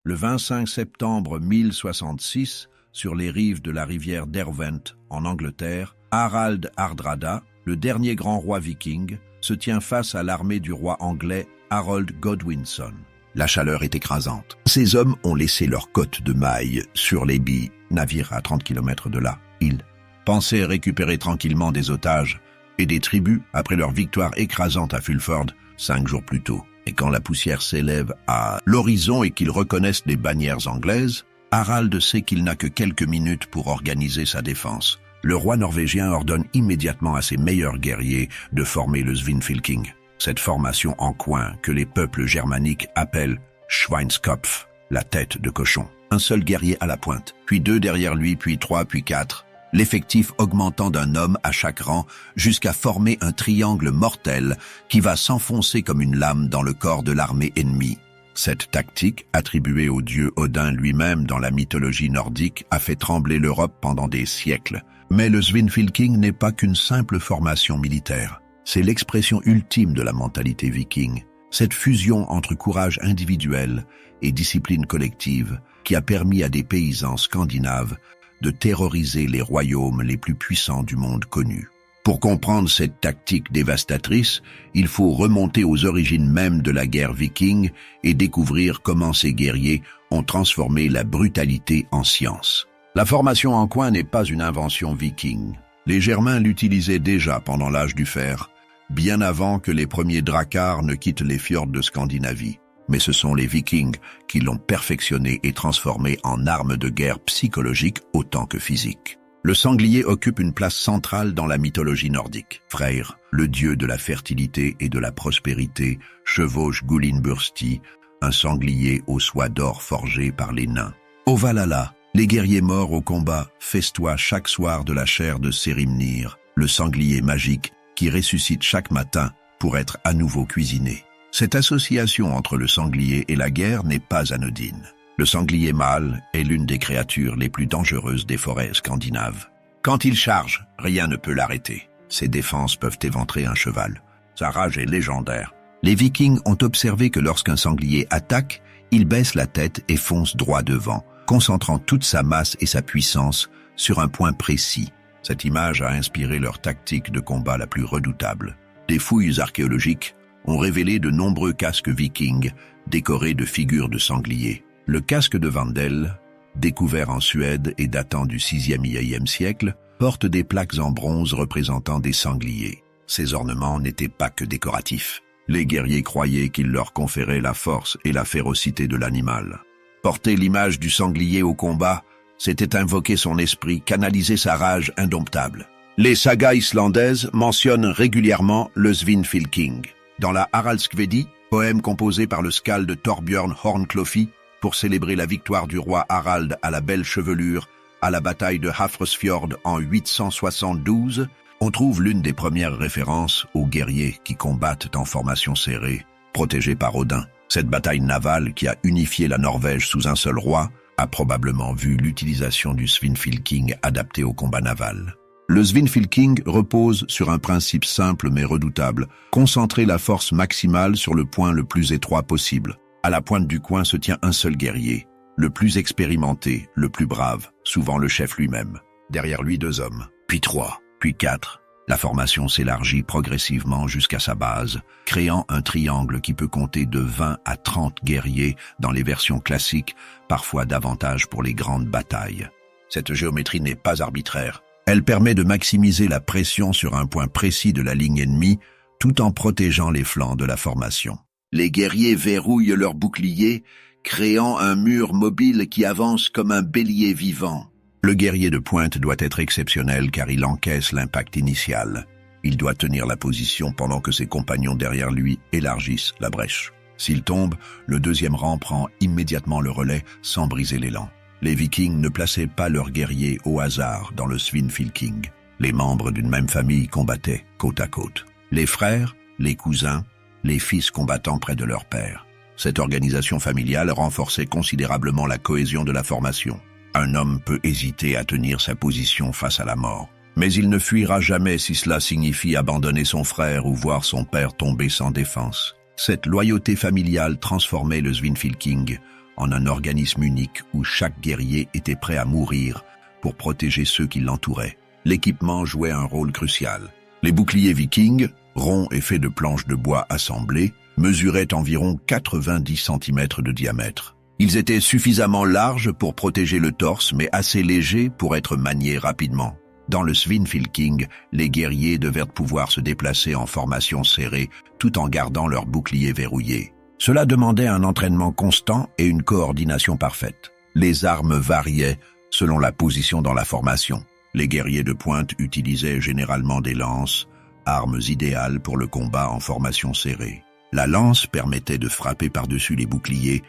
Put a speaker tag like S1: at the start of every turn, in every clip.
S1: Le 25 septembre 1066, sur les rives de la rivière Derwent, en Angleterre, Harald Hardrada, le dernier grand roi viking, se tient face à l'armée du roi anglais Harold Godwinson. La chaleur est écrasante. Ces hommes ont laissé leur côte de mailles sur les billes, navire à 30 km de là. Ils pensaient récupérer tranquillement des otages et des tribus après leur victoire écrasante à Fulford 5 jours plus tôt. Et quand la poussière s'élève à l'horizon et qu'ils reconnaissent les bannières anglaises, Harald sait qu'il n'a que quelques minutes pour organiser sa défense. Le roi norvégien ordonne immédiatement à ses meilleurs guerriers de former le Svinfylking, cette formation en coin que les peuples germaniques appellent Schweinskopf, la tête de cochon. Un seul guerrier à la pointe, puis 2 derrière lui, puis 3, puis 4, l'effectif augmentant d'un homme à chaque rang jusqu'à former un triangle mortel qui va s'enfoncer comme une lame dans le corps de l'armée ennemie. Cette tactique, attribuée au dieu Odin lui-même dans la mythologie nordique, a fait trembler l'Europe pendant des siècles. Mais le Svinfylking n'est pas qu'une simple formation militaire. C'est l'expression ultime de la mentalité viking, cette fusion entre courage individuel et discipline collective qui a permis à des paysans scandinaves de terroriser les royaumes les plus puissants du monde connu. Pour comprendre cette tactique dévastatrice, il faut remonter aux origines mêmes de la guerre viking et découvrir comment ces guerriers ont transformé la brutalité en science. La formation en coin n'est pas une invention viking. Les Germains l'utilisaient déjà pendant l'âge du fer, bien avant que les premiers dracars ne quittent les fjords de Scandinavie. Mais ce sont les Vikings qui l'ont perfectionné et transformé en arme de guerre psychologique autant que physique. Le sanglier occupe une place centrale dans la mythologie nordique. Freyr, le dieu de la fertilité et de la prospérité, chevauche Gullinbursti, un sanglier aux soies d'or forgé par les nains. Au Valhalla, les guerriers morts au combat festoient chaque soir de la chair de Serimnir, le sanglier magique qui ressuscite chaque matin pour être à nouveau cuisiné. Cette association entre le sanglier et la guerre n'est pas anodine. Le sanglier mâle est l'une des créatures les plus dangereuses des forêts scandinaves. Quand il charge, rien ne peut l'arrêter. Ses défenses peuvent éventrer un cheval. Sa rage est légendaire. Les Vikings ont observé que lorsqu'un sanglier attaque, il baisse la tête et fonce droit devant, concentrant toute sa masse et sa puissance sur un point précis. Cette image a inspiré leur tactique de combat la plus redoutable. Des fouilles archéologiques ont révélé de nombreux casques vikings décorés de figures de sangliers. Le casque de Vandel, découvert en Suède et datant du 6e siècle, porte des plaques en bronze représentant des sangliers. Ces ornements n'étaient pas que décoratifs. Les guerriers croyaient qu'ils leur conféraient la force et la férocité de l'animal. Porter l'image du sanglier au combat, c'était invoquer son esprit, canaliser sa rage indomptable. Les sagas islandaises mentionnent régulièrement le Svinfylking. Dans la Haraldskvedi, poème composé par le skald Thorbjörn Hornklofi, pour célébrer la victoire du roi Harald à la belle chevelure à la bataille de Hafrsfjord en 872, on trouve l'une des premières références aux guerriers qui combattent en formation serrée, protégés par Odin. Cette bataille navale qui a unifié la Norvège sous un seul roi a probablement vu l'utilisation du Svinfylking adapté au combat naval. Le Svinfylking repose sur un principe simple mais redoutable, concentrer la force maximale sur le point le plus étroit possible. À la pointe du coin se tient un seul guerrier, le plus expérimenté, le plus brave, souvent le chef lui-même. Derrière lui 2 hommes, puis 3, puis 4. La formation s'élargit progressivement jusqu'à sa base, créant un triangle qui peut compter de 20 à 30 guerriers dans les versions classiques, parfois davantage pour les grandes batailles. Cette géométrie n'est pas arbitraire. Elle permet de maximiser la pression sur un point précis de la ligne ennemie, tout en protégeant les flancs de la formation. Les guerriers verrouillent leurs boucliers, créant un mur mobile qui avance comme un bélier vivant. Le guerrier de pointe doit être exceptionnel car il encaisse l'impact initial. Il doit tenir la position pendant que ses compagnons derrière lui élargissent la brèche. S'il tombe, le 2e rang prend immédiatement le relais sans briser l'élan. Les Vikings ne plaçaient pas leurs guerriers au hasard dans le Svinfylking. Les membres d'une même famille combattaient côte à côte. Les frères, les cousins, les fils combattant près de leur père. Cette organisation familiale renforçait considérablement la cohésion de la formation. Un homme peut hésiter à tenir sa position face à la mort, mais il ne fuira jamais si cela signifie abandonner son frère ou voir son père tomber sans défense. Cette loyauté familiale transformait le Svinfylking en un organisme unique où chaque guerrier était prêt à mourir pour protéger ceux qui l'entouraient. L'équipement jouait un rôle crucial. Les boucliers vikings, ronds et faits de planches de bois assemblées, mesuraient environ 90 cm de diamètre. Ils étaient suffisamment larges pour protéger le torse, mais assez légers pour être maniés rapidement. Dans le Svinfylking, les guerriers devaient pouvoir se déplacer en formation serrée tout en gardant leurs boucliers verrouillés. Cela demandait un entraînement constant et une coordination parfaite. Les armes variaient selon la position dans la formation. Les guerriers de pointe utilisaient généralement des lances, armes idéales pour le combat en formation serrée. La lance permettait de frapper par-dessus les boucliers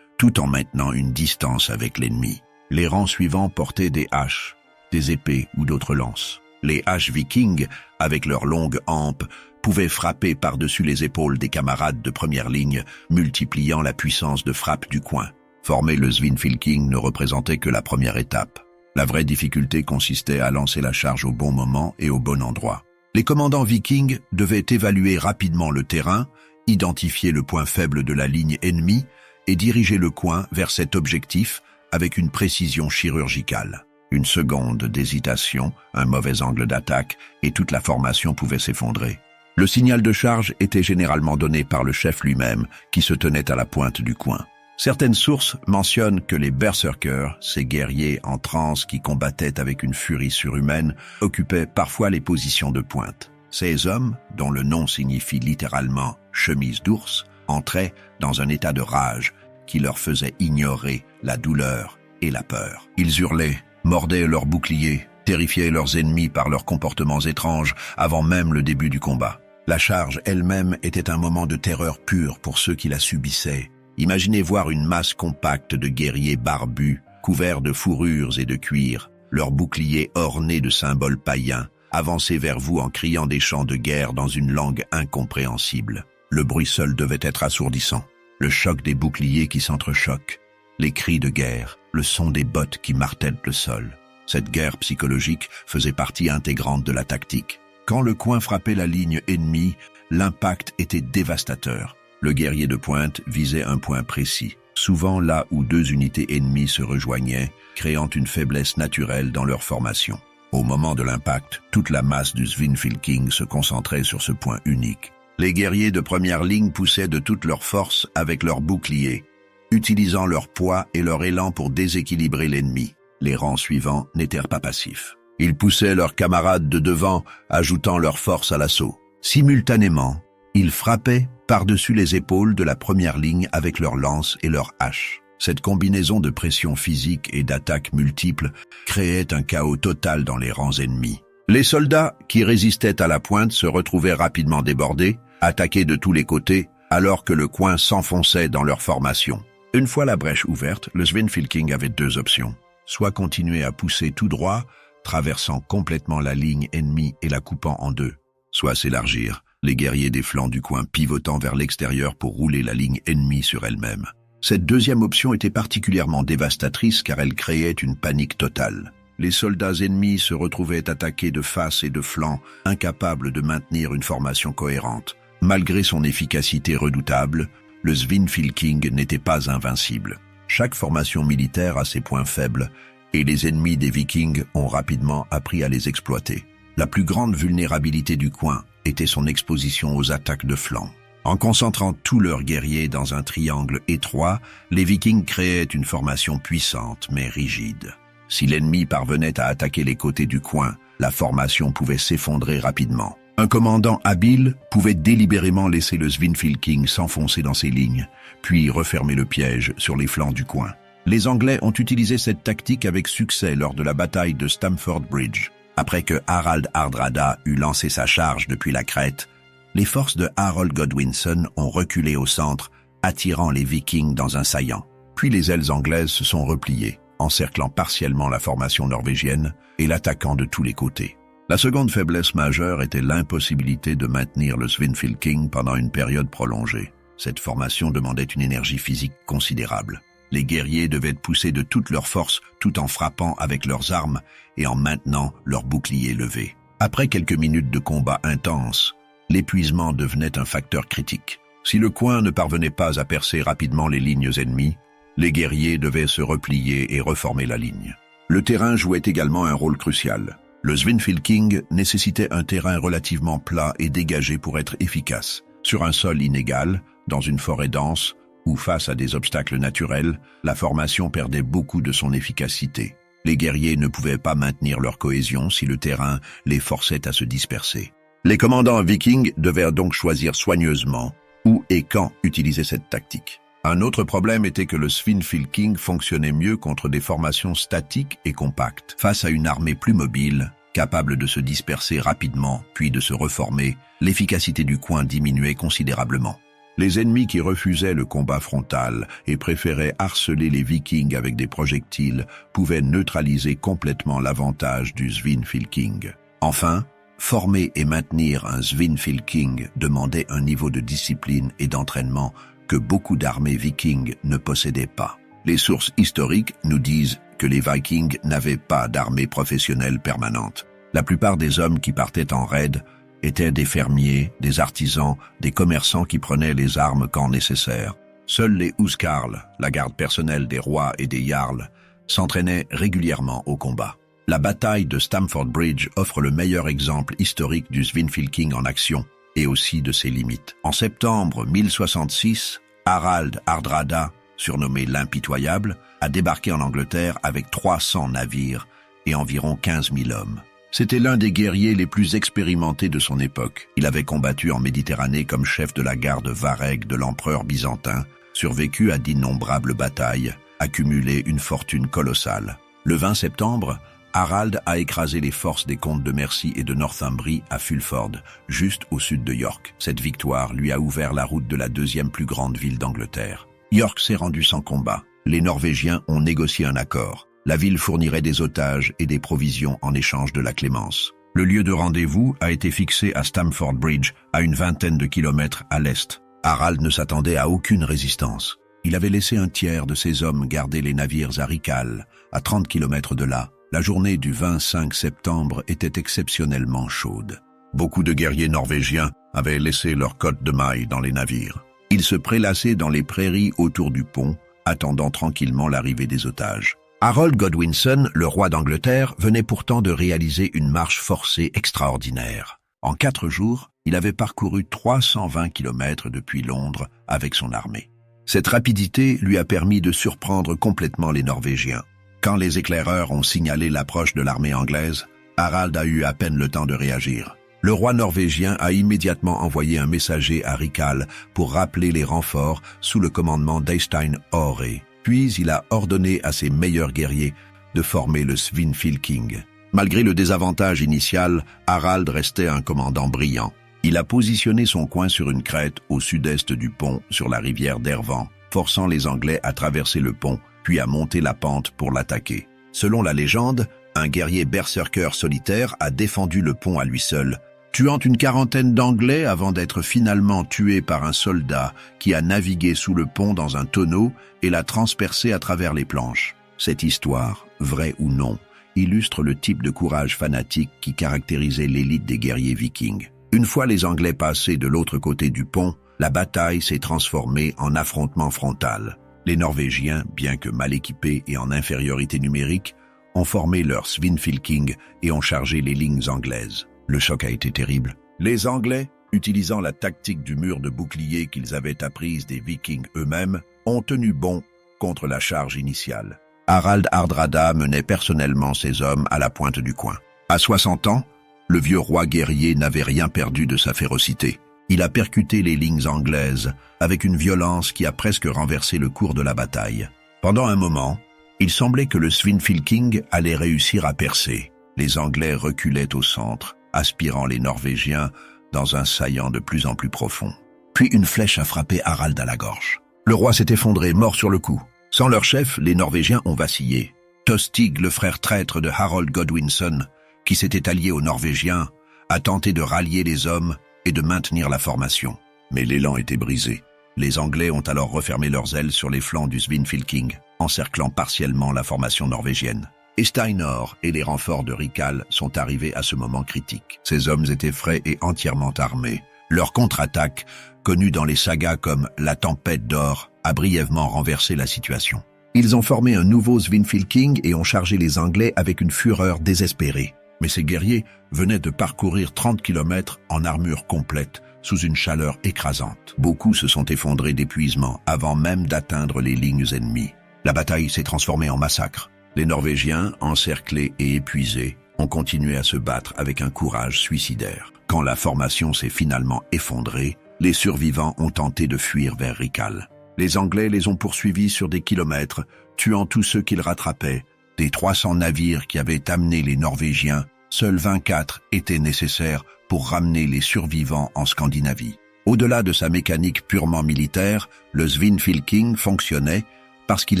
S1: tout en maintenant une distance avec l'ennemi. Les rangs suivants portaient des haches, des épées ou d'autres lances. Les haches vikings, avec leurs longues hampes, pouvaient frapper par-dessus les épaules des camarades de première ligne, multipliant la puissance de frappe du coin. Former le Svinfylking ne représentait que la première étape. La vraie difficulté consistait à lancer la charge au bon moment et au bon endroit. Les commandants vikings devaient évaluer rapidement le terrain, identifier le point faible de la ligne ennemie et diriger le coin vers cet objectif avec une précision chirurgicale. Une seconde d'hésitation, un mauvais angle d'attaque et toute la formation pouvait s'effondrer. Le signal de charge était généralement donné par le chef lui-même qui se tenait à la pointe du coin. Certaines sources mentionnent que les berserkers, ces guerriers en transe qui combattaient avec une furie surhumaine, occupaient parfois les positions de pointe. Ces hommes, dont le nom signifie littéralement « chemise d'ours », entraient dans un état de rage qui leur faisait ignorer la douleur et la peur. Ils hurlaient, mordaient leurs boucliers, terrifiaient leurs ennemis par leurs comportements étranges avant même le début du combat. La charge elle-même était un moment de terreur pure pour ceux qui la subissaient. Imaginez voir une masse compacte de guerriers barbus, couverts de fourrures et de cuir, leurs boucliers ornés de symboles païens, avancer vers vous en criant des chants de guerre dans une langue incompréhensible. Le bruit seul devait être assourdissant. Le choc des boucliers qui s'entrechoquent, les cris de guerre, le son des bottes qui martèlent le sol. Cette guerre psychologique faisait partie intégrante de la tactique. Quand le coin frappait la ligne ennemie, l'impact était dévastateur. Le guerrier de pointe visait un point précis, souvent là où deux unités ennemies se rejoignaient, créant une faiblesse naturelle dans leur formation. Au moment de l'impact, toute la masse du Svinfylking se concentrait sur ce point unique. Les guerriers de première ligne poussaient de toute leur force avec leurs boucliers, utilisant leur poids et leur élan pour déséquilibrer l'ennemi. Les rangs suivants n'étaient pas passifs. Ils poussaient leurs camarades de devant, ajoutant leur force à l'assaut. Simultanément, ils frappaient par-dessus les épaules de la première ligne avec leurs lances et leurs haches. Cette combinaison de pression physique et d'attaques multiples créait un chaos total dans les rangs ennemis. Les soldats qui résistaient à la pointe se retrouvaient rapidement débordés, attaqués de tous les côtés, alors que le coin s'enfonçait dans leur formation. Une fois la brèche ouverte, le Svinfylking avait deux options. Soit continuer à pousser tout droit, traversant complètement la ligne ennemie et la coupant en deux. Soit s'élargir, les guerriers des flancs du coin pivotant vers l'extérieur pour rouler la ligne ennemie sur elle-même. Cette deuxième option était particulièrement dévastatrice car elle créait une panique totale. Les soldats ennemis se retrouvaient attaqués de face et de flanc, incapables de maintenir une formation cohérente. Malgré son efficacité redoutable, le Svinfylking n'était pas invincible. Chaque formation militaire a ses points faibles, et les ennemis des Vikings ont rapidement appris à les exploiter. La plus grande vulnérabilité du coin était son exposition aux attaques de flanc. En concentrant tous leurs guerriers dans un triangle étroit, les Vikings créaient une formation puissante mais rigide. Si l'ennemi parvenait à attaquer les côtés du coin, la formation pouvait s'effondrer rapidement. Un commandant habile pouvait délibérément laisser le Svinfylking s'enfoncer dans ses lignes, puis refermer le piège sur les flancs du coin. Les Anglais ont utilisé cette tactique avec succès lors de la bataille de Stamford Bridge. Après que Harald Hardrada eut lancé sa charge depuis la crête, les forces de Harold Godwinson ont reculé au centre, attirant les Vikings dans un saillant. Puis les ailes anglaises se sont repliées, encerclant partiellement la formation norvégienne et l'attaquant de tous les côtés. La seconde faiblesse majeure était l'impossibilité de maintenir le Svinfylking pendant une période prolongée. Cette formation demandait une énergie physique considérable. Les guerriers devaient pousser de toute leur force tout en frappant avec leurs armes et en maintenant leurs boucliers levés. Après quelques minutes de combat intense, l'épuisement devenait un facteur critique. Si le coin ne parvenait pas à percer rapidement les lignes ennemies, Les guerriers devaient se replier et reformer la ligne. Le terrain jouait également un rôle crucial. Le Svinfylking nécessitait un terrain relativement plat et dégagé pour être efficace. Sur un sol inégal, dans une forêt dense ou face à des obstacles naturels, la formation perdait beaucoup de son efficacité. Les guerriers ne pouvaient pas maintenir leur cohésion si le terrain les forçait à se disperser. Les commandants vikings devaient donc choisir soigneusement où et quand utiliser cette tactique. Un autre problème était que le Svinfylking fonctionnait mieux contre des formations statiques et compactes. Face à une armée plus mobile, capable de se disperser rapidement puis de se reformer, l'efficacité du coin diminuait considérablement. Les ennemis qui refusaient le combat frontal et préféraient harceler les Vikings avec des projectiles pouvaient neutraliser complètement l'avantage du Svinfylking. Enfin, former et maintenir un Svinfylking demandait un niveau de discipline et d'entraînement que beaucoup d'armées vikings ne possédaient pas. Les sources historiques nous disent que les Vikings n'avaient pas d'armée professionnelle permanente. La plupart des hommes qui partaient en raid étaient des fermiers, des artisans, des commerçants qui prenaient les armes quand nécessaire. Seuls les huskarls, la garde personnelle des rois et des jarls, s'entraînaient régulièrement au combat. La bataille de Stamford Bridge offre le meilleur exemple historique du Svinfylking en action et aussi de ses limites. En septembre 1066, Harald Hardrada, surnommé l'impitoyable, a débarqué en Angleterre avec 300 navires et environ 15 000 hommes. C'était l'un des guerriers les plus expérimentés de son époque. Il avait combattu en Méditerranée comme chef de la garde Varègue de l'empereur byzantin, survécu à d'innombrables batailles, accumulé une fortune colossale. Le 20 septembre, Harald a écrasé les forces des comtes de Mercie et de Northumbrie à Fulford, juste au sud de York. Cette victoire lui a ouvert la route de la deuxième plus grande ville d'Angleterre. York s'est rendu sans combat. Les Norvégiens ont négocié un accord. La ville fournirait des otages et des provisions en échange de la clémence. Le lieu de rendez-vous a été fixé à Stamford Bridge, à une vingtaine de kilomètres à l'est. Harald ne s'attendait à aucune résistance. Il avait laissé un tiers de ses hommes garder les navires à Riccal, à 30 kilomètres de là. La journée du 25 septembre était exceptionnellement chaude. Beaucoup de guerriers norvégiens avaient laissé leurs cottes de mailles dans les navires. Ils se prélassaient dans les prairies autour du pont, attendant tranquillement l'arrivée des otages. Harold Godwinson, le roi d'Angleterre, venait pourtant de réaliser une marche forcée extraordinaire. En 4 jours, il avait parcouru 320 kilomètres depuis Londres avec son armée. Cette rapidité lui a permis de surprendre complètement les Norvégiens. Quand les éclaireurs ont signalé l'approche de l'armée anglaise, Harald a eu à peine le temps de réagir. Le roi norvégien a immédiatement envoyé un messager à Riccal pour rappeler les renforts sous le commandement d'Eystein Åre. Puis il a ordonné à ses meilleurs guerriers de former le Svinfylking. Malgré le désavantage initial, Harald restait un commandant brillant. Il a positionné son coin sur une crête au sud-est du pont sur la rivière Derwent, forçant les Anglais à traverser le pont puis à monter la pente pour l'attaquer. Selon la légende, un guerrier berserker solitaire a défendu le pont à lui seul, tuant une quarantaine d'Anglais avant d'être finalement tué par un soldat qui a navigué sous le pont dans un tonneau et l'a transpercé à travers les planches. Cette histoire, vraie ou non, illustre le type de courage fanatique qui caractérisait l'élite des guerriers vikings. Une fois les Anglais passés de l'autre côté du pont, la bataille s'est transformée en affrontement frontal. Les Norvégiens, bien que mal équipés et en infériorité numérique, ont formé leur Svinfylking et ont chargé les lignes anglaises. Le choc a été terrible. Les Anglais, utilisant la tactique du mur de bouclier qu'ils avaient apprise des Vikings eux-mêmes, ont tenu bon contre la charge initiale. Harald Hardrada menait personnellement ses hommes à la pointe du coin. À 60 ans, le vieux roi guerrier n'avait rien perdu de sa férocité. Il a percuté les lignes anglaises avec une violence qui a presque renversé le cours de la bataille. Pendant un moment, il semblait que le Svinfylking allait réussir à percer. Les Anglais reculaient au centre, aspirant les Norvégiens dans un saillant de plus en plus profond. Puis une flèche a frappé Harald à la gorge. Le roi s'est effondré, mort sur le coup. Sans leur chef, les Norvégiens ont vacillé. Tostig, le frère traître de Harold Godwinson, qui s'était allié aux Norvégiens, a tenté de rallier les hommes et de maintenir la formation. Mais l'élan était brisé. Les Anglais ont alors refermé leurs ailes sur les flancs du Svinfylking, encerclant partiellement la formation norvégienne. Esteinor et les renforts de Riccal sont arrivés à ce moment critique. Ces hommes étaient frais et entièrement armés. Leur contre-attaque, connue dans les sagas comme la Tempête d'Or, a brièvement renversé la situation. Ils ont formé un nouveau Svinfylking et ont chargé les Anglais avec une fureur désespérée. Mais ces guerriers venaient de parcourir 30 km en armure complète, sous une chaleur écrasante. Beaucoup se sont effondrés d'épuisement avant même d'atteindre les lignes ennemies. La bataille s'est transformée en massacre. Les Norvégiens, encerclés et épuisés, ont continué à se battre avec un courage suicidaire. Quand la formation s'est finalement effondrée, les survivants ont tenté de fuir vers Rikal. Les Anglais les ont poursuivis sur des kilomètres, tuant tous ceux qu'ils rattrapaient. Des 300 navires qui avaient amené les Norvégiens, seuls 24 étaient nécessaires pour ramener les survivants en Scandinavie. Au-delà de sa mécanique purement militaire, le Svinfylking fonctionnait parce qu'il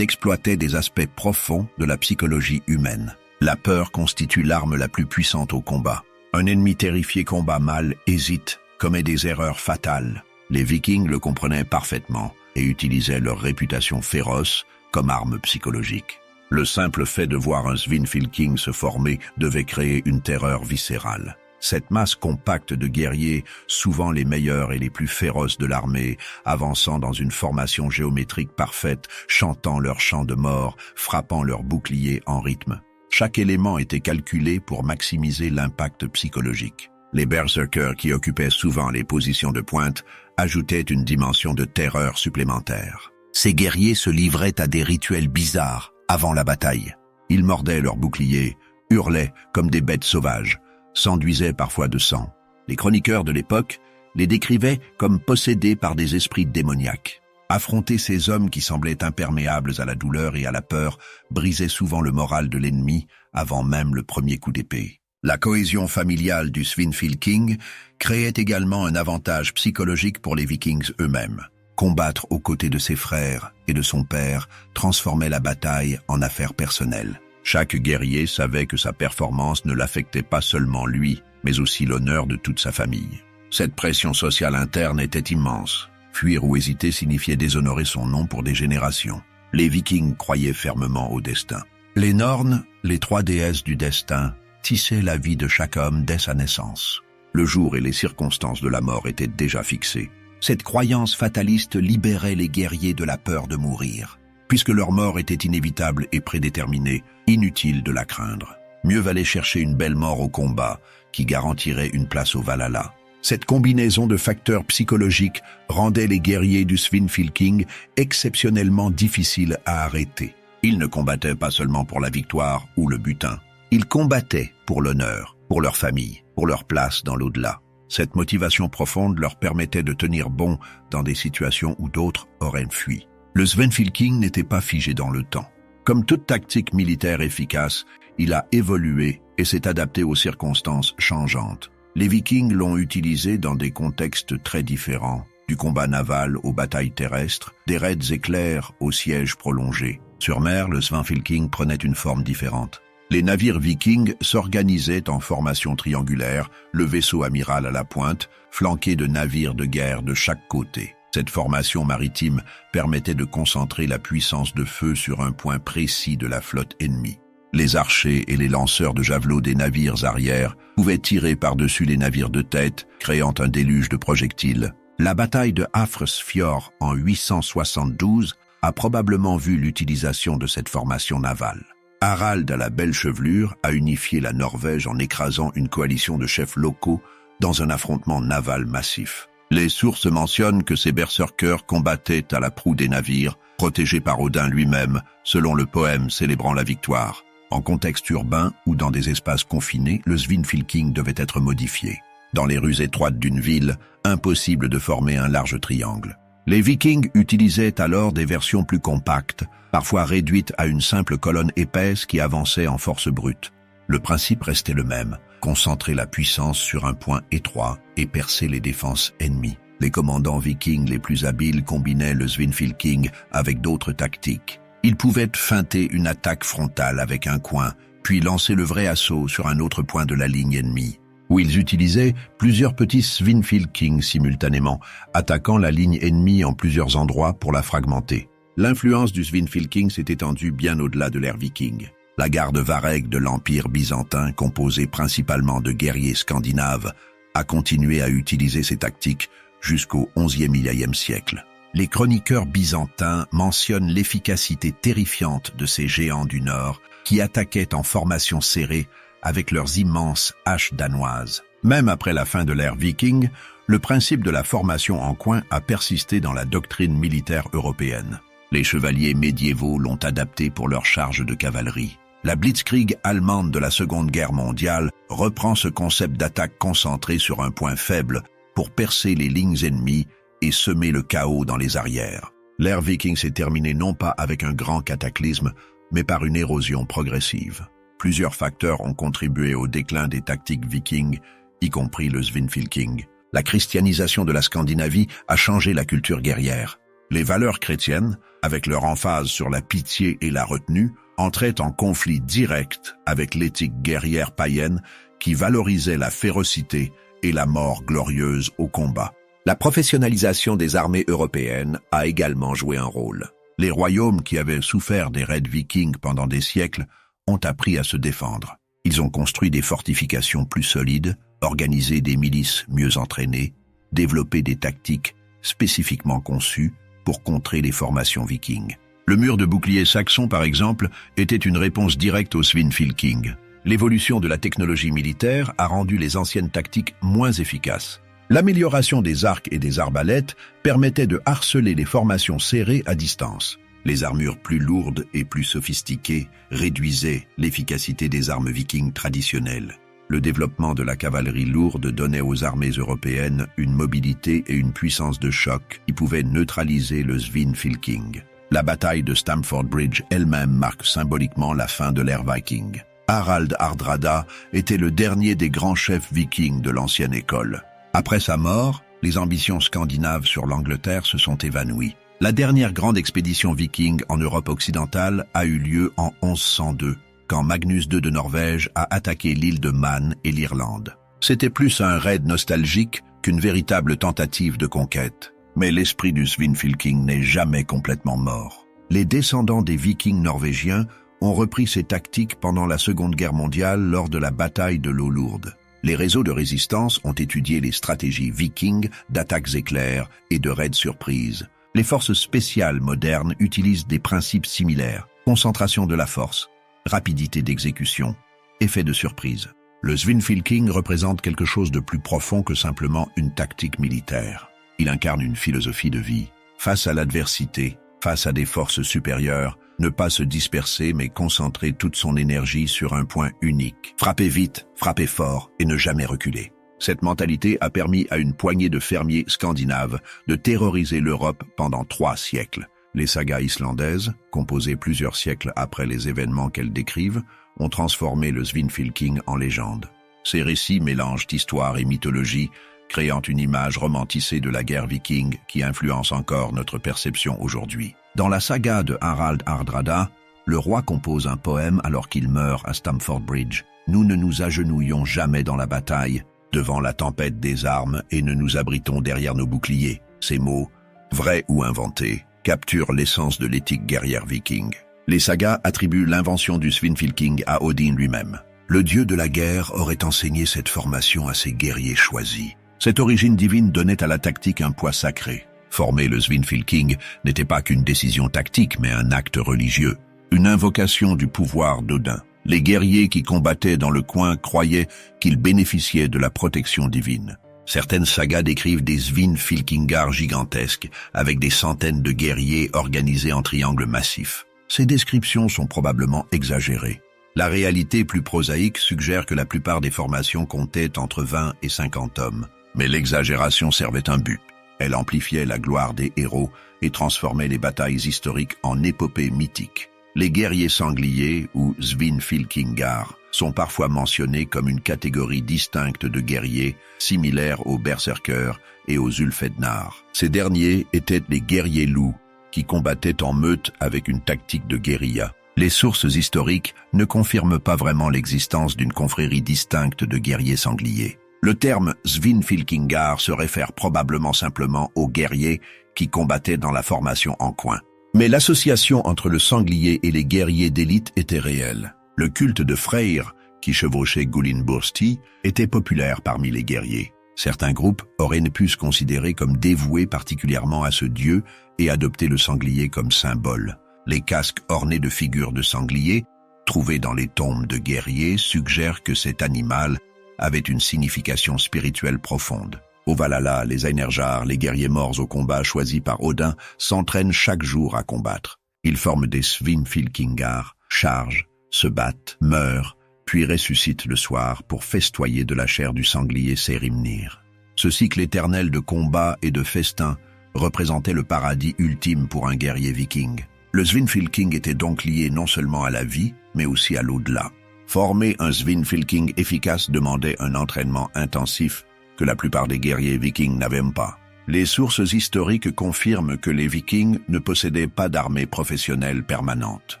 S1: exploitait des aspects profonds de la psychologie humaine. La peur constitue l'arme la plus puissante au combat. Un ennemi terrifié combat mal, hésite, commet des erreurs fatales. Les Vikings le comprenaient parfaitement et utilisaient leur réputation féroce comme arme psychologique. Le simple fait de voir un Svinfylking se former devait créer une terreur viscérale. Cette masse compacte de guerriers, souvent les meilleurs et les plus féroces de l'armée, avançant dans une formation géométrique parfaite, chantant leur chant de mort, frappant leurs boucliers en rythme. Chaque élément était calculé pour maximiser l'impact psychologique. Les berserkers qui occupaient souvent les positions de pointe ajoutaient une dimension de terreur supplémentaire. Ces guerriers se livraient à des rituels bizarres avant la bataille. Ils mordaient leurs boucliers, hurlaient comme des bêtes sauvages, s'enduisaient parfois de sang. Les chroniqueurs de l'époque les décrivaient comme possédés par des esprits démoniaques. Affronter ces hommes qui semblaient imperméables à la douleur et à la peur brisait souvent le moral de l'ennemi avant même le premier coup d'épée. La cohésion familiale du Svinfylking créait également un avantage psychologique pour les Vikings eux-mêmes. Combattre aux côtés de ses frères et de son père transformait la bataille en affaire personnelle. Chaque guerrier savait que sa performance ne l'affectait pas seulement lui, mais aussi l'honneur de toute sa famille. Cette pression sociale interne était immense. Fuir ou hésiter signifiait déshonorer son nom pour des générations. Les Vikings croyaient fermement au destin. Les Nornes, les 3 déesses du destin, tissaient la vie de chaque homme dès sa naissance. Le jour et les circonstances de la mort étaient déjà fixés. Cette croyance fataliste libérait les guerriers de la peur de mourir. Puisque leur mort était inévitable et prédéterminée, inutile de la craindre. Mieux valait chercher une belle mort au combat, qui garantirait une place au Valhalla. Cette combinaison de facteurs psychologiques rendait les guerriers du Svinfylking exceptionnellement difficiles à arrêter. Ils ne combattaient pas seulement pour la victoire ou le butin. Ils combattaient pour l'honneur, pour leur famille, pour leur place dans l'au-delà. Cette motivation profonde leur permettait de tenir bon dans des situations où d'autres auraient fui. Le Svinfylking n'était pas figé dans le temps. Comme toute tactique militaire efficace, il a évolué et s'est adapté aux circonstances changeantes. Les Vikings l'ont utilisé dans des contextes très différents, du combat naval aux batailles terrestres, des raids éclairs aux sièges prolongés. Sur mer, le Svinfylking prenait une forme différente. Les navires vikings s'organisaient en formation triangulaire, le vaisseau amiral à la pointe, flanqué de navires de guerre de chaque côté. Cette formation maritime permettait de concentrer la puissance de feu sur un point précis de la flotte ennemie. Les archers et les lanceurs de javelots des navires arrière pouvaient tirer par-dessus les navires de tête, créant un déluge de projectiles. La bataille de Hafrsfjord en 872 a probablement vu l'utilisation de cette formation navale. Harald à la belle chevelure a unifié la Norvège en écrasant une coalition de chefs locaux dans un affrontement naval massif. Les sources mentionnent que ces berserkers combattaient à la proue des navires, protégés par Odin lui-même, selon le poème célébrant la victoire. En contexte urbain ou dans des espaces confinés, le Svinfylking devait être modifié. Dans les rues étroites d'une ville, impossible de former un large triangle. Les Vikings utilisaient alors des versions plus compactes, parfois réduites à une simple colonne épaisse qui avançait en force brute. Le principe restait le même, concentrer la puissance sur un point étroit et percer les défenses ennemies. Les commandants vikings les plus habiles combinaient le Svinfylking avec d'autres tactiques. Ils pouvaient feinter une attaque frontale avec un coin, puis lancer le vrai assaut sur un autre point de la ligne ennemie, où ils utilisaient plusieurs petits Svinfylking simultanément, attaquant la ligne ennemie en plusieurs endroits pour la fragmenter. L'influence du Svinfylking s'est étendue bien au-delà de l'ère viking. La garde varègue de l'Empire byzantin, composée principalement de guerriers scandinaves, a continué à utiliser ces tactiques jusqu'au XIe siècle. Les chroniqueurs byzantins mentionnent l'efficacité terrifiante de ces géants du Nord qui attaquaient en formation serrée avec leurs immenses haches danoises. Même après la fin de l'ère viking, le principe de la formation en coin a persisté dans la doctrine militaire européenne. Les chevaliers médiévaux l'ont adapté pour leurs charges de cavalerie. La Blitzkrieg allemande de la Seconde Guerre mondiale reprend ce concept d'attaque concentrée sur un point faible pour percer les lignes ennemies et semer le chaos dans les arrières. L'ère viking s'est terminée non pas avec un grand cataclysme, mais par une érosion progressive. Plusieurs facteurs ont contribué au déclin des tactiques vikings, y compris le Svinfylking. La christianisation de la Scandinavie a changé la culture guerrière. Les valeurs chrétiennes, avec leur emphase sur la pitié et la retenue, entraient en conflit direct avec l'éthique guerrière païenne qui valorisait la férocité et la mort glorieuse au combat. La professionnalisation des armées européennes a également joué un rôle. Les royaumes qui avaient souffert des raids vikings pendant des siècles ont appris à se défendre. Ils ont construit des fortifications plus solides, organisé des milices mieux entraînées, développé des tactiques spécifiquement conçues pour contrer les formations vikings. Le mur de bouclier saxon, par exemple, était une réponse directe au Svinfylking. L'évolution de la technologie militaire a rendu les anciennes tactiques moins efficaces. L'amélioration des arcs et des arbalètes permettait de harceler les formations serrées à distance. Les armures plus lourdes et plus sophistiquées réduisaient l'efficacité des armes vikings traditionnelles. Le développement de la cavalerie lourde donnait aux armées européennes une mobilité et une puissance de choc qui pouvaient neutraliser le Svinfylking. La bataille de Stamford Bridge elle-même marque symboliquement la fin de l'ère viking. Harald Hardrada était le dernier des grands chefs vikings de l'ancienne école. Après sa mort, les ambitions scandinaves sur l'Angleterre se sont évanouies. La dernière grande expédition viking en Europe occidentale a eu lieu en 1102, quand Magnus II de Norvège a attaqué l'île de Man et l'Irlande. C'était plus un raid nostalgique qu'une véritable tentative de conquête. Mais l'esprit du Svinfylking n'est jamais complètement mort. Les descendants des vikings norvégiens ont repris ces tactiques pendant la Seconde Guerre mondiale lors de la bataille de l'eau lourde. Les réseaux de résistance ont étudié les stratégies vikings d'attaques éclairs et de raids surprises. Les forces spéciales modernes utilisent des principes similaires: concentration de la force, rapidité d'exécution, effet de surprise. Le Svinfylking représente quelque chose de plus profond que simplement une tactique militaire. Il incarne une philosophie de vie. Face à l'adversité, face à des forces supérieures, ne pas se disperser mais concentrer toute son énergie sur un point unique. Frapper vite, frapper fort et ne jamais reculer. Cette mentalité a permis à une poignée de fermiers scandinaves de terroriser l'Europe pendant 3 siècles. Les sagas islandaises, composées plusieurs siècles après les événements qu'elles décrivent, ont transformé le Svinfylking en légende. Ces récits mélangent histoire et mythologie, créant une image romantisée de la guerre viking qui influence encore notre perception aujourd'hui. Dans la saga de Harald Hardrada, le roi compose un poème alors qu'il meurt à Stamford Bridge. Nous ne nous agenouillons jamais dans la bataille, devant la tempête des armes, et ne nous abritons derrière nos boucliers. Ces mots, vrais ou inventés, capturent l'essence de l'éthique guerrière viking. Les sagas attribuent l'invention du Svinfylking à Odin lui-même. Le dieu de la guerre aurait enseigné cette formation à ses guerriers choisis. Cette origine divine donnait à la tactique un poids sacré. Former le Svinfylking n'était pas qu'une décision tactique, mais un acte religieux, une invocation du pouvoir d'Odin. Les guerriers qui combattaient dans le coin croyaient qu'ils bénéficiaient de la protection divine. Certaines sagas décrivent des Svinfylkingar gigantesques, avec des centaines de guerriers organisés en triangles massifs. Ces descriptions sont probablement exagérées. La réalité plus prosaïque suggère que la plupart des formations comptaient entre 20 et 50 hommes. Mais l'exagération servait un but. Elle amplifiait la gloire des héros et transformait les batailles historiques en épopées mythiques. Les guerriers sangliers, ou Svinfylkingar, sont parfois mentionnés comme une catégorie distincte de guerriers, similaires aux berserkers et aux Ulfednar. Ces derniers étaient les guerriers loups, qui combattaient en meute avec une tactique de guérilla. Les sources historiques ne confirment pas vraiment l'existence d'une confrérie distincte de guerriers sangliers. Le terme Svinfylkingar se réfère probablement simplement aux guerriers qui combattaient dans la formation en coin. Mais l'association entre le sanglier et les guerriers d'élite était réelle. Le culte de Freyr, qui chevauchait Gullinbursti, était populaire parmi les guerriers. Certains groupes auraient pu se considérer comme dévoués particulièrement à ce dieu et adopter le sanglier comme symbole. Les casques ornés de figures de sanglier, trouvés dans les tombes de guerriers, suggèrent que cet animal avait une signification spirituelle profonde. Au Valhalla, les Einherjar, les guerriers morts au combat choisis par Odin, s'entraînent chaque jour à combattre. Ils forment des Svinfylkingar, chargent, se battent, meurent, puis ressuscitent le soir pour festoyer de la chair du sanglier Serimnir. Ce cycle éternel de combats et de festins représentait le paradis ultime pour un guerrier viking. Le Svinfylking était donc lié non seulement à la vie, mais aussi à l'au-delà. Former un Svinfylking efficace demandait un entraînement intensif que la plupart des guerriers vikings n'avaient pas. Les sources historiques confirment que les vikings ne possédaient pas d'armée professionnelle permanente.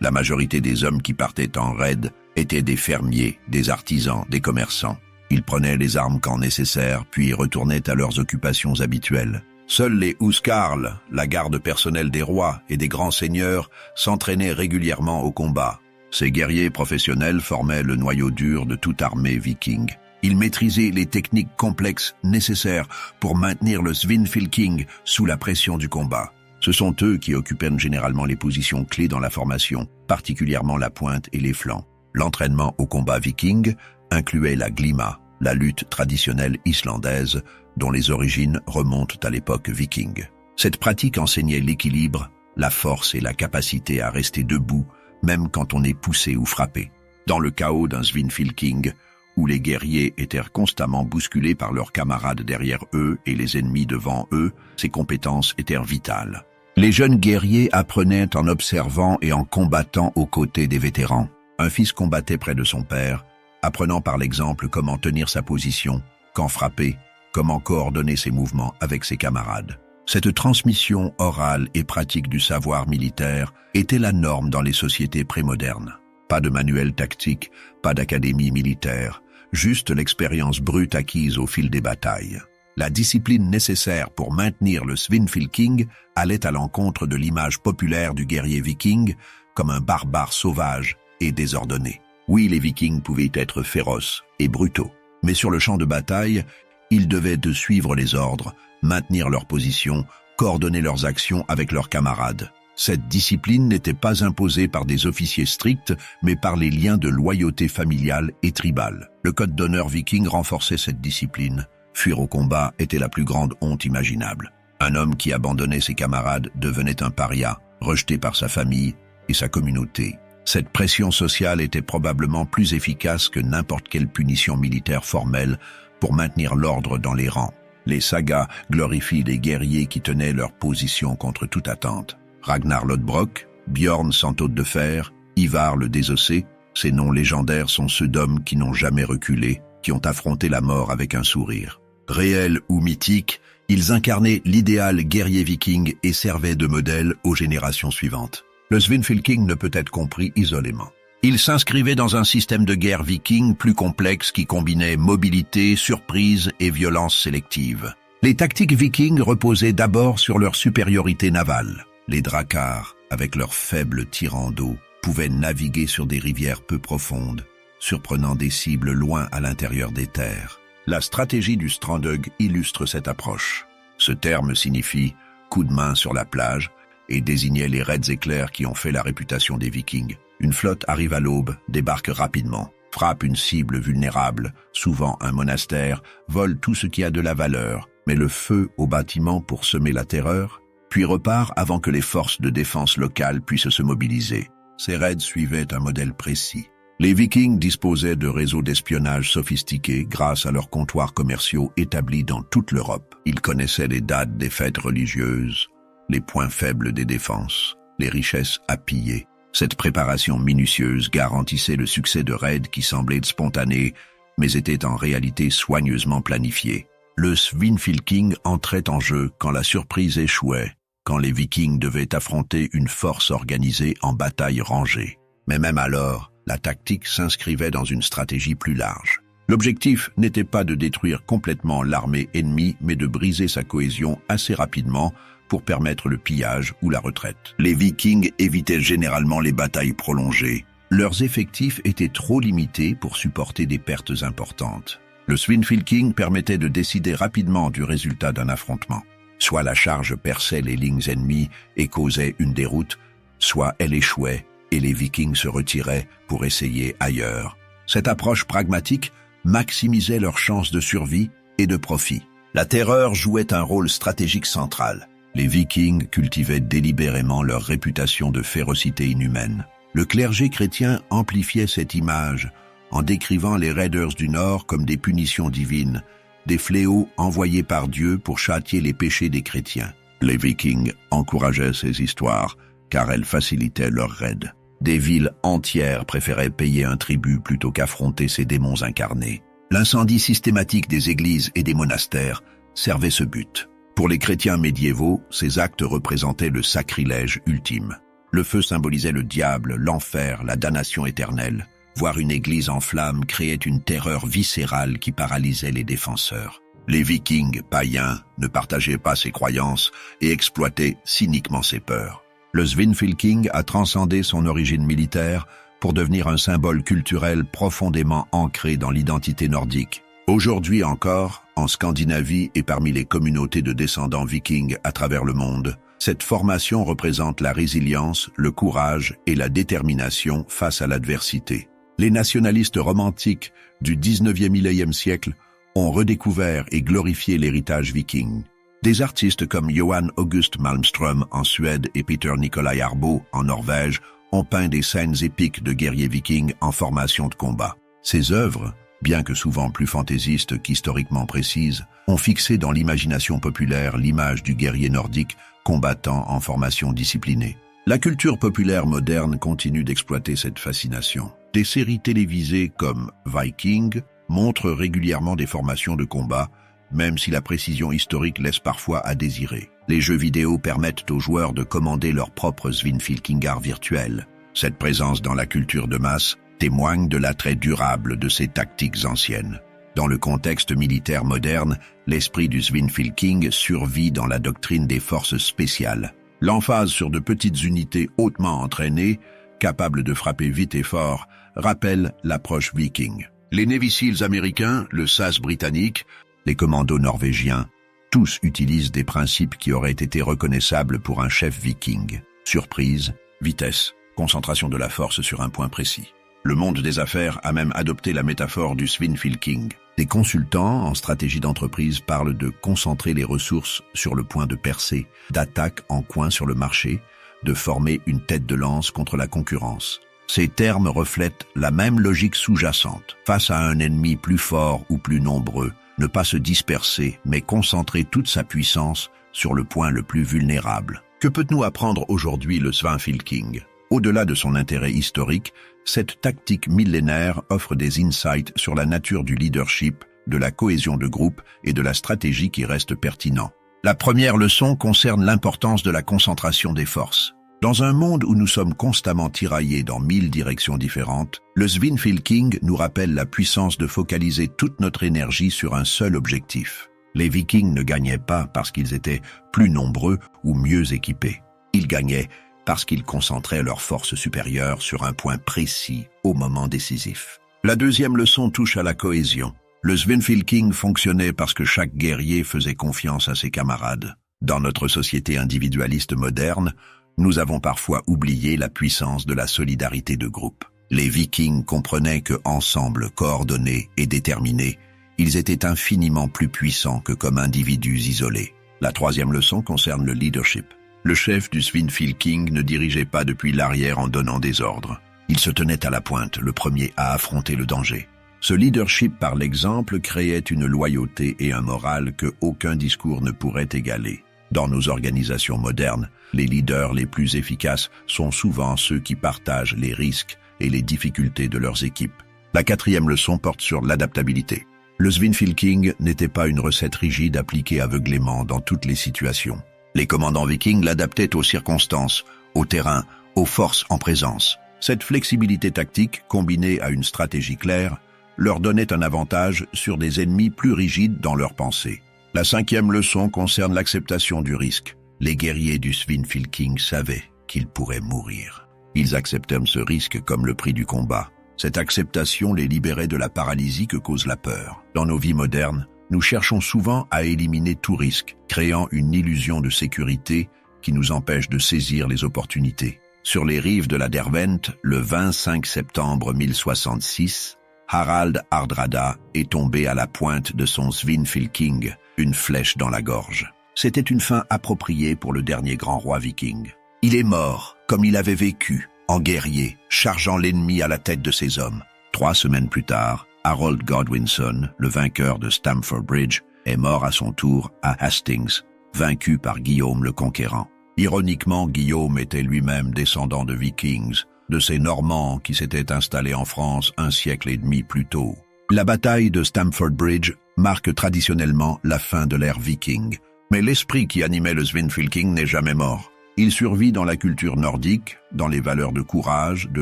S1: La majorité des hommes qui partaient en raid étaient des fermiers, des artisans, des commerçants. Ils prenaient les armes quand nécessaire, puis retournaient à leurs occupations habituelles. Seuls les huskarls, la garde personnelle des rois et des grands seigneurs, s'entraînaient régulièrement au combat. Ces guerriers professionnels formaient le noyau dur de toute armée viking. Ils maîtrisaient les techniques complexes nécessaires pour maintenir le Svinfylking sous la pression du combat. Ce sont eux qui occupaient généralement les positions clés dans la formation, particulièrement la pointe et les flancs. L'entraînement au combat viking incluait la glima, la lutte traditionnelle islandaise dont les origines remontent à l'époque viking. Cette pratique enseignait l'équilibre, la force et la capacité à rester debout, même quand on est poussé ou frappé. Dans le chaos d'un Svinfylking, où les guerriers étaient constamment bousculés par leurs camarades derrière eux et les ennemis devant eux, ces compétences étaient vitales. Les jeunes guerriers apprenaient en observant et en combattant aux côtés des vétérans. Un fils combattait près de son père, apprenant par l'exemple comment tenir sa position, quand frapper, comment coordonner ses mouvements avec ses camarades. Cette transmission orale et pratique du savoir militaire était la norme dans les sociétés prémodernes. Pas de manuel tactique, pas d'académie militaire, juste l'expérience brute acquise au fil des batailles. La discipline nécessaire pour maintenir le Svinfylking allait à l'encontre de l'image populaire du guerrier viking comme un barbare sauvage et désordonné. Oui, les vikings pouvaient être féroces et brutaux, mais sur le champ de bataille, ils devaient de suivre les ordres, maintenir leur position, coordonner leurs actions avec leurs camarades. Cette discipline n'était pas imposée par des officiers stricts, mais par les liens de loyauté familiale et tribale. Le code d'honneur viking renforçait cette discipline. Fuir au combat était la plus grande honte imaginable. Un homme qui abandonnait ses camarades devenait un paria, rejeté par sa famille et sa communauté. Cette pression sociale était probablement plus efficace que n'importe quelle punition militaire formelle pour maintenir l'ordre dans les rangs. Les sagas glorifient les guerriers qui tenaient leur position contre toute attente. Ragnar Lodbrok, Bjorn sans tôte de fer, Ivar le désossé, ces noms légendaires sont ceux d'hommes qui n'ont jamais reculé, qui ont affronté la mort avec un sourire. Réels ou mythiques, ils incarnaient l'idéal guerrier viking et servaient de modèle aux générations suivantes. Le Svinfylking ne peut être compris isolément. Il s'inscrivait dans un système de guerre viking plus complexe qui combinait mobilité, surprise et violence sélective. Les tactiques vikings reposaient d'abord sur leur supériorité navale. Les Drakkar, avec leurs faibles tirants d'eau, pouvaient naviguer sur des rivières peu profondes, surprenant des cibles loin à l'intérieur des terres. La stratégie du Strandhugg illustre cette approche. Ce terme signifie « coup de main sur la plage » et désignait les raids éclairs qui ont fait la réputation des Vikings. Une flotte arrive à l'aube, débarque rapidement, frappe une cible vulnérable, souvent un monastère, vole tout ce qui a de la valeur, met le feu au bâtiment pour semer la terreur, puis repart avant que les forces de défense locales puissent se mobiliser. Ces raids suivaient un modèle précis. Les Vikings disposaient de réseaux d'espionnage sophistiqués grâce à leurs comptoirs commerciaux établis dans toute l'Europe. Ils connaissaient les dates des fêtes religieuses, les points faibles des défenses, les richesses à piller. Cette préparation minutieuse garantissait le succès de raids qui semblaient spontanés, mais étaient en réalité soigneusement planifiés. Le Svinfylking entrait en jeu quand la surprise échouait, quand les Vikings devaient affronter une force organisée en bataille rangée. Mais même alors, la tactique s'inscrivait dans une stratégie plus large. L'objectif n'était pas de détruire complètement l'armée ennemie, mais de briser sa cohésion assez rapidement pour permettre le pillage ou la retraite. Les Vikings évitaient généralement les batailles prolongées. Leurs effectifs étaient trop limités pour supporter des pertes importantes. Le Svinfylking permettait de décider rapidement du résultat d'un affrontement. Soit la charge perçait les lignes ennemies et causait une déroute, soit elle échouait et les Vikings se retiraient pour essayer ailleurs. Cette approche pragmatique maximisait leurs chances de survie et de profit. La terreur jouait un rôle stratégique central. Les Vikings cultivaient délibérément leur réputation de férocité inhumaine. Le clergé chrétien amplifiait cette image en décrivant les Raiders du Nord comme des punitions divines, des fléaux envoyés par Dieu pour châtier les péchés des chrétiens. Les Vikings encourageaient ces histoires car elles facilitaient leurs raids. Des villes entières préféraient payer un tribut plutôt qu'affronter ces démons incarnés. L'incendie systématique des églises et des monastères servait ce but. Pour les chrétiens médiévaux, ces actes représentaient le sacrilège ultime. Le feu symbolisait le diable, l'enfer, la damnation éternelle. Voir une église en flammes créait une terreur viscérale qui paralysait les défenseurs. Les Vikings païens ne partageaient pas ces croyances et exploitaient cyniquement ces peurs. Le Svinfylking a transcendé son origine militaire pour devenir un symbole culturel profondément ancré dans l'identité nordique. Aujourd'hui encore, en Scandinavie et parmi les communautés de descendants vikings à travers le monde, cette formation représente la résilience, le courage et la détermination face à l'adversité. Les nationalistes romantiques du 19e millénième siècle ont redécouvert et glorifié l'héritage viking. Des artistes comme Johan August Malmström en Suède et Peter Nikolai Arbo en Norvège ont peint des scènes épiques de guerriers vikings en formation de combat. Ces œuvres, bien que souvent plus fantaisistes qu'historiquement précises, ont fixé dans l'imagination populaire l'image du guerrier nordique combattant en formation disciplinée. La culture populaire moderne continue d'exploiter cette fascination. Des séries télévisées comme Viking montrent régulièrement des formations de combat, même si la précision historique laisse parfois à désirer. Les jeux vidéo permettent aux joueurs de commander leur propre Svinfylkingar virtuel. Cette présence dans la culture de masse témoigne de l'attrait durable de ces tactiques anciennes. Dans le contexte militaire moderne, l'esprit du Svinfylking survit dans la doctrine des forces spéciales. L'emphase sur de petites unités hautement entraînées, capables de frapper vite et fort, rappelle l'approche viking. Les Navy Seals américains, le SAS britannique, les commandos norvégiens, tous utilisent des principes qui auraient été reconnaissables pour un chef viking. Surprise, vitesse, concentration de la force sur un point précis. Le monde des affaires a même adopté la métaphore du Svinfylking. Des consultants en stratégie d'entreprise parlent de concentrer les ressources sur le point de percer, d'attaque en coin sur le marché, de former une tête de lance contre la concurrence. Ces termes reflètent la même logique sous-jacente. Face à un ennemi plus fort ou plus nombreux, ne pas se disperser, mais concentrer toute sa puissance sur le point le plus vulnérable. Que peut-nous apprendre aujourd'hui le Svinfylking ? Au-delà de son intérêt historique, cette tactique millénaire offre des insights sur la nature du leadership, de la cohésion de groupe et de la stratégie qui reste pertinent. La première leçon concerne l'importance de la concentration des forces. Dans un monde où nous sommes constamment tiraillés dans 1000 directions différentes, le Svinfylking nous rappelle la puissance de focaliser toute notre énergie sur un seul objectif. Les Vikings ne gagnaient pas parce qu'ils étaient plus nombreux ou mieux équipés. Ils gagnaient parce qu'ils concentraient leurs forces supérieures sur un point précis au moment décisif. La deuxième leçon touche à la cohésion. Le Svinfylking fonctionnait parce que chaque guerrier faisait confiance à ses camarades. Dans notre société individualiste moderne, nous avons parfois oublié la puissance de la solidarité de groupe. Les Vikings comprenaient que, ensemble, coordonnés et déterminés, ils étaient infiniment plus puissants que comme individus isolés. La troisième leçon concerne le leadership. Le chef du Svinfylking ne dirigeait pas depuis l'arrière en donnant des ordres. Il se tenait à la pointe, le premier à affronter le danger. Ce leadership par l'exemple créait une loyauté et un moral que aucun discours ne pourrait égaler. Dans nos organisations modernes, les leaders les plus efficaces sont souvent ceux qui partagent les risques et les difficultés de leurs équipes. La quatrième leçon porte sur l'adaptabilité. Le Svinfylking n'était pas une recette rigide appliquée aveuglément dans toutes les situations. Les commandants vikings l'adaptaient aux circonstances, au terrain, aux forces en présence. Cette flexibilité tactique, combinée à une stratégie claire, leur donnait un avantage sur des ennemis plus rigides dans leurs pensées. La cinquième leçon concerne l'acceptation du risque. Les guerriers du Svinfylking savaient qu'ils pourraient mourir. Ils acceptèrent ce risque comme le prix du combat. Cette acceptation les libérait de la paralysie que cause la peur. Dans nos vies modernes, nous cherchons souvent à éliminer tout risque, créant une illusion de sécurité qui nous empêche de saisir les opportunités. Sur les rives de la Derwent, le 25 septembre 1066, Harald Hardrada est tombé à la pointe de son Svinfylking, une flèche dans la gorge. C'était une fin appropriée pour le dernier grand roi viking. Il est mort, comme il avait vécu, en guerrier, chargeant l'ennemi à la tête de ses hommes. 3 semaines plus tard, Harold Godwinson, le vainqueur de Stamford Bridge, est mort à son tour à Hastings, vaincu par Guillaume le Conquérant. Ironiquement, Guillaume était lui-même descendant de Vikings, de ces Normands qui s'étaient installés en France 1 siècle et demi plus tôt. La bataille de Stamford Bridge marque traditionnellement la fin de l'ère viking, mais l'esprit qui animait le Svinfylking n'est jamais mort. Il survit dans la culture nordique, dans les valeurs de courage, de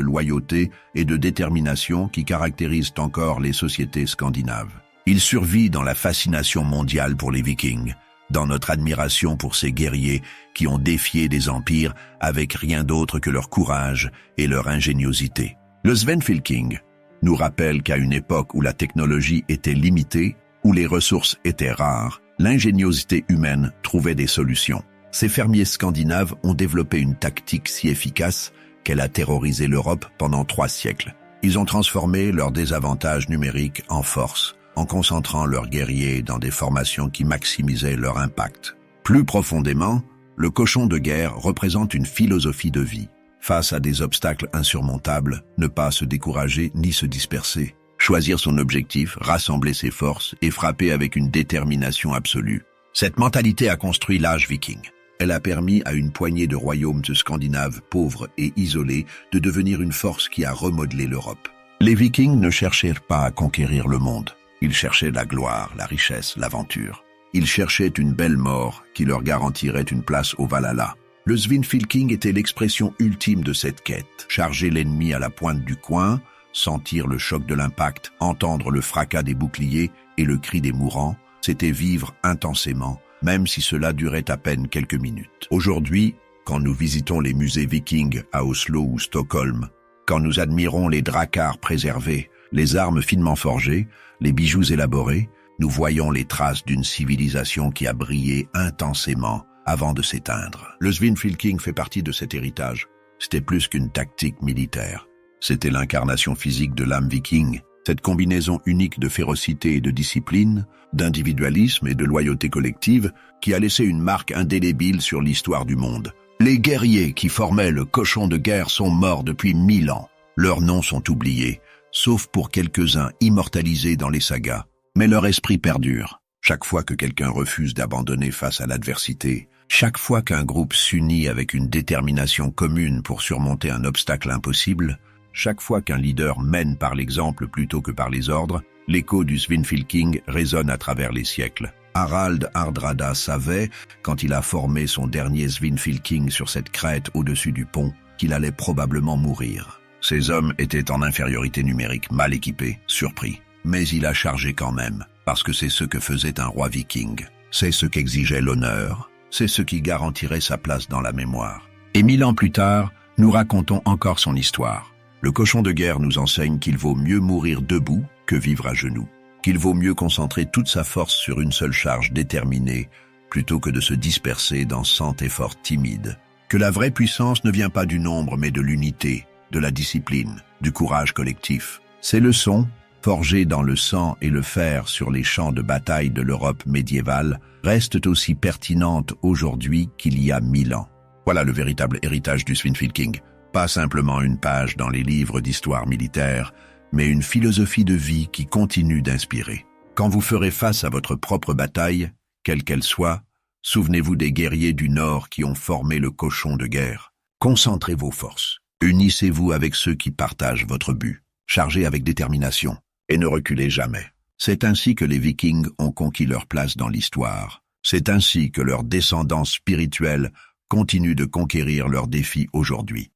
S1: loyauté et de détermination qui caractérisent encore les sociétés scandinaves. Il survit dans la fascination mondiale pour les Vikings, dans notre admiration pour ces guerriers qui ont défié des empires avec rien d'autre que leur courage et leur ingéniosité. Le Svinfylking nous rappelle qu'à une époque où la technologie était limitée, où les ressources étaient rares, l'ingéniosité humaine trouvait des solutions. Ces fermiers scandinaves ont développé une tactique si efficace qu'elle a terrorisé l'Europe pendant 3 siècles. Ils ont transformé leurs désavantages numériques en force, en concentrant leurs guerriers dans des formations qui maximisaient leur impact. Plus profondément, le cochon de guerre représente une philosophie de vie. Face à des obstacles insurmontables, ne pas se décourager ni se disperser. Choisir son objectif, rassembler ses forces et frapper avec une détermination absolue. Cette mentalité a construit l'âge viking. Elle a permis à une poignée de royaumes scandinaves pauvres et isolés de devenir une force qui a remodelé l'Europe. Les Vikings ne cherchaient pas à conquérir le monde. Ils cherchaient la gloire, la richesse, l'aventure. Ils cherchaient une belle mort qui leur garantirait une place au Valhalla. Le Svinfylking était l'expression ultime de cette quête. Charger l'ennemi à la pointe du coin, sentir le choc de l'impact, entendre le fracas des boucliers et le cri des mourants, c'était vivre intensément, même si cela durait à peine quelques minutes. Aujourd'hui, quand nous visitons les musées vikings à Oslo ou Stockholm, quand nous admirons les dracars préservés, les armes finement forgées, les bijoux élaborés, nous voyons les traces d'une civilisation qui a brillé intensément avant de s'éteindre. Le Svinfylking fait partie de cet héritage. C'était plus qu'une tactique militaire. C'était l'incarnation physique de l'âme viking, cette combinaison unique de férocité et de discipline, d'individualisme et de loyauté collective qui a laissé une marque indélébile sur l'histoire du monde. Les guerriers qui formaient le cochon de guerre sont morts depuis 1000 ans. Leurs noms sont oubliés, sauf pour quelques-uns immortalisés dans les sagas. Mais leur esprit perdure. Chaque fois que quelqu'un refuse d'abandonner face à l'adversité, chaque fois qu'un groupe s'unit avec une détermination commune pour surmonter un obstacle impossible, chaque fois qu'un leader mène par l'exemple plutôt que par les ordres, l'écho du Svinfylking résonne à travers les siècles. Harald Hardrada savait, quand il a formé son dernier Svinfylking sur cette crête au-dessus du pont, qu'il allait probablement mourir. Ses hommes étaient en infériorité numérique, mal équipés, surpris. Mais il a chargé quand même, parce que c'est ce que faisait un roi viking. C'est ce qu'exigeait l'honneur, c'est ce qui garantirait sa place dans la mémoire. Et 1000 ans plus tard, nous racontons encore son histoire. Le cochon de guerre nous enseigne qu'il vaut mieux mourir debout que vivre à genoux, qu'il vaut mieux concentrer toute sa force sur une seule charge déterminée, plutôt que de se disperser dans 100 efforts timides. Que la vraie puissance ne vient pas du nombre mais de l'unité, de la discipline, du courage collectif. Ces leçons, forgées dans le sang et le fer sur les champs de bataille de l'Europe médiévale, restent aussi pertinentes aujourd'hui qu'il y a 1000 ans. Voilà le véritable héritage du Svinfylking. Pas simplement une page dans les livres d'histoire militaire, mais une philosophie de vie qui continue d'inspirer. Quand vous ferez face à votre propre bataille, quelle qu'elle soit, souvenez-vous des guerriers du Nord qui ont formé le cochon de guerre. Concentrez vos forces. Unissez-vous avec ceux qui partagent votre but. Chargez avec détermination et ne reculez jamais. C'est ainsi que les Vikings ont conquis leur place dans l'histoire. C'est ainsi que leurs descendants spirituels continuent de conquérir leurs défis aujourd'hui.